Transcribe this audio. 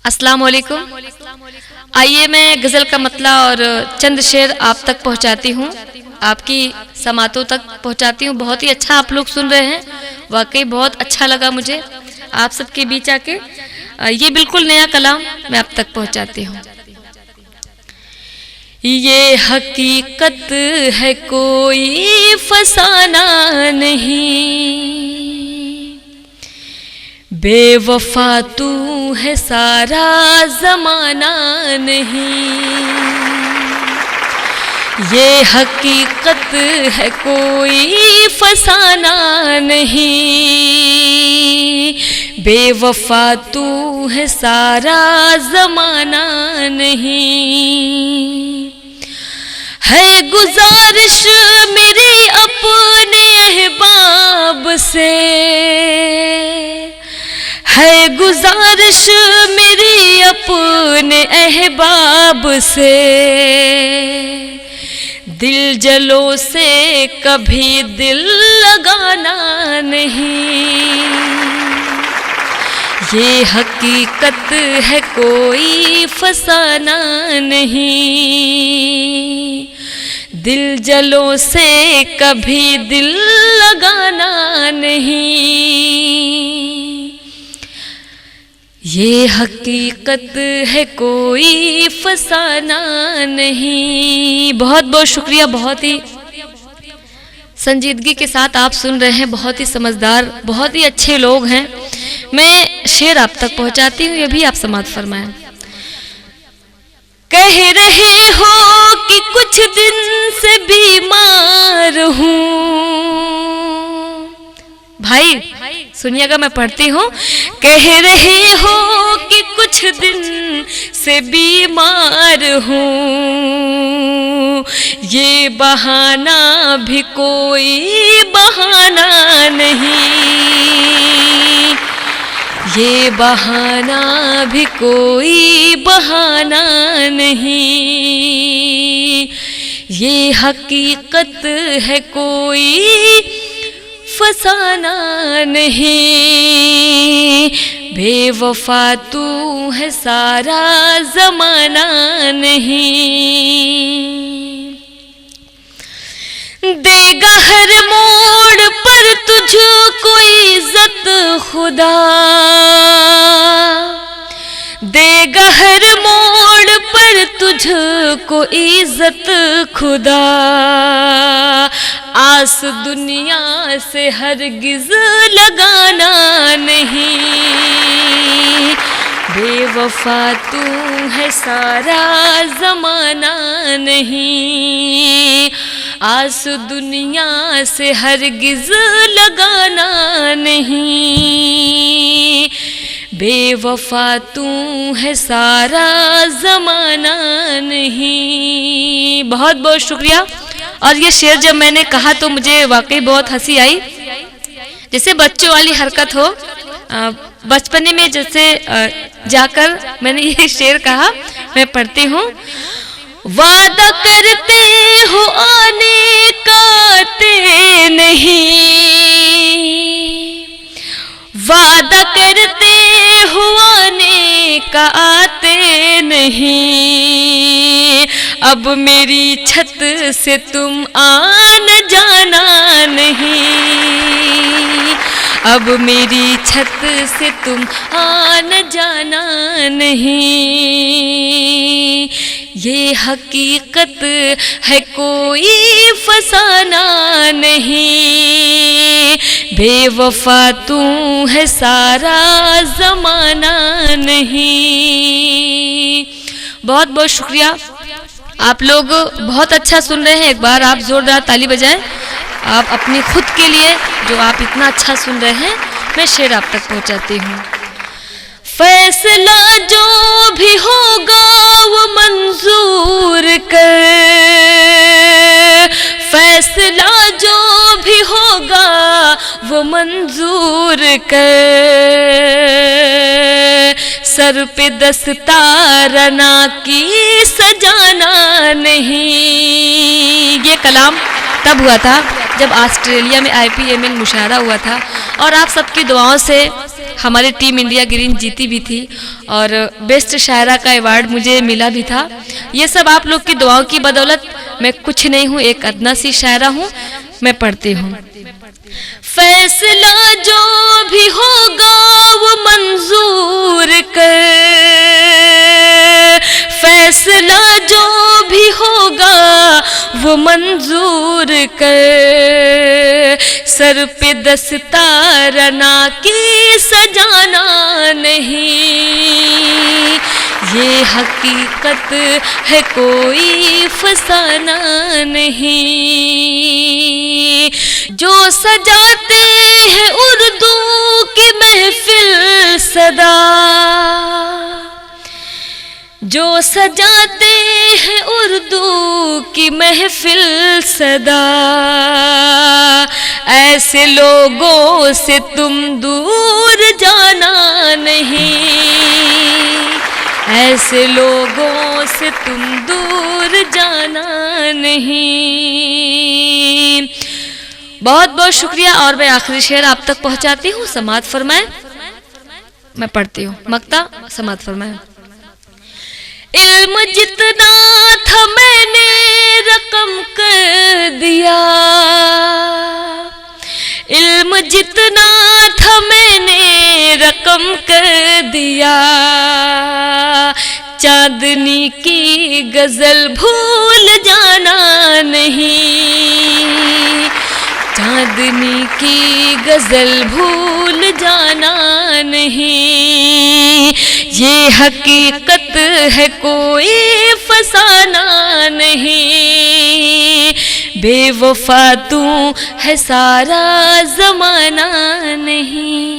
अस्सलाम वालेकुम। आइए मैं गज़ल का मतला और चंद शेर आप तक पहुंचाती हूँ, आपकी समातों तक पहुंचाती हूँ। बहुत ही अच्छा आप लोग सुन रहे हैं, वाकई बहुत अच्छा लगा मुझे आप सबके बीच आके। ये बिल्कुल नया कलाम मैं आप तक पहुंचाती हूँ। ये हकीकत है कोई फसाना नहीं, बेवफा तू है सारा ज़माना नहीं। ये हकीकत है कोई फसाना नहीं, बेवफा तू है सारा ज़माना नहीं। है गुजारिश मेरी अपने अहबाब से, है गुजारिश मेरी अपने अहबाब से, दिल जलो से कभी दिल लगाना नहीं। ये हकीकत है कोई फसाना नहीं, दिल जलो से कभी दिल लगाना नहीं। ये हकीकत है कोई फसाना नहीं। बहुत बहुत शुक्रिया, बहुत ही संजीदगी के साथ आप सुन रहे हैं, बहुत ही समझदार, बहुत ही अच्छे लोग हैं। मैं शेर आप तक पहुंचाती हूँ, ये भी आप समाअत फरमाएं। कह रहे हो कि कुछ दिन से बीमार हूँ, भाई सुनिएगा मैं पढ़ती हूँ। कह रहे हो कि कुछ दिन से बीमार हूँ, ये बहाना भी कोई बहाना नहीं, ये बहाना भी कोई बहाना नहीं। ये हकीकत है कोई फसाना नहीं, बेवफा तू है सारा ज़माना नहीं। देगा हर मोड़ पर तुझको इज्जत खुदा, देगा हर मोड़ पर तुझको इज्जत खुदा। आस दुनिया से हरगिज लगाना नहीं, बेवफा तू है सारा ज़माना नहीं। आस दुनिया से हरगिज लगाना नहीं, बेवफा तू है सारा ज़माना नहीं। बहुत बहुत शुक्रिया। और ये शेर जब मैंने कहा तो मुझे वाकई बहुत हंसी आई, जैसे बच्चों वाली हरकत हो। बचपने में जैसे जाकर मैंने ये शेर कहा, मैं पढ़ती हूँ। वादा करते हो आने का आते नहीं, वादा करते हो आने का आते नहीं। अब मेरी छत से तुम आना जाना नहीं, अब मेरी छत से तुम आना जाना नहीं। ये हकीकत है कोई फसाना नहीं, बेवफा तू है सारा ज़माना नहीं। बहुत बहुत शुक्रिया, आप लोग बहुत अच्छा सुन रहे हैं। एक बार आप जोरदार ताली बजाएं आप अपनी खुद के लिए, जो आप इतना अच्छा सुन रहे हैं। मैं शेर आप तक पहुंचाती हूँ। फैसला जो भी होगा वो मंजूर कर, फैसला जो भी होगा वो मंजूर कर। सर पे दस्तारना की सजाना नहीं। ये कलाम तब हुआ था जब ऑस्ट्रेलिया में IPML मुशायरा हुआ था, और आप सबकी दुआओं से हमारी टीम इंडिया ग्रीन जीती भी थी और बेस्ट शायरा का अवार्ड मुझे मिला भी था। ये सब आप लोग की दुआओं की बदौलत। मैं कुछ नहीं हूँ, एक अदना सी शायरा हूँ। मैं पढ़ती हूँ। फैसला जो भी होगा वो मंजूर कर, फैसला जो भी होगा वो मंजूर कर, सर पे दस्तारना की सजाना नहीं, ये हकीकत है कोई फसाना नहीं। जो सजाते हैं उर्दू की महफिल सदा, जो सजाते हैं उर्दू की महफिल सदा, ऐसे लोगों से तुम दूर जाना नहीं, ऐसे लोगों से तुम दूर जाना नहीं। बहुत बहुत शुक्रिया। और मैं आखिरी शेर आप तक पहुंचाती हूँ, समात फरमाए। मैं पढ़ती हूँ मक्ता, समात फरमाए। इल्म जितना था मैंने रकम कर दिया, इल्म जितना था मैंने रकम कर दिया, चांदनी की गजल भूल जाना नहीं, चांदनी की गजल भूल जाना नहीं, ये हकीकत है कोई फसाना नहीं, बेवफा तू है सारा जमाना नहीं।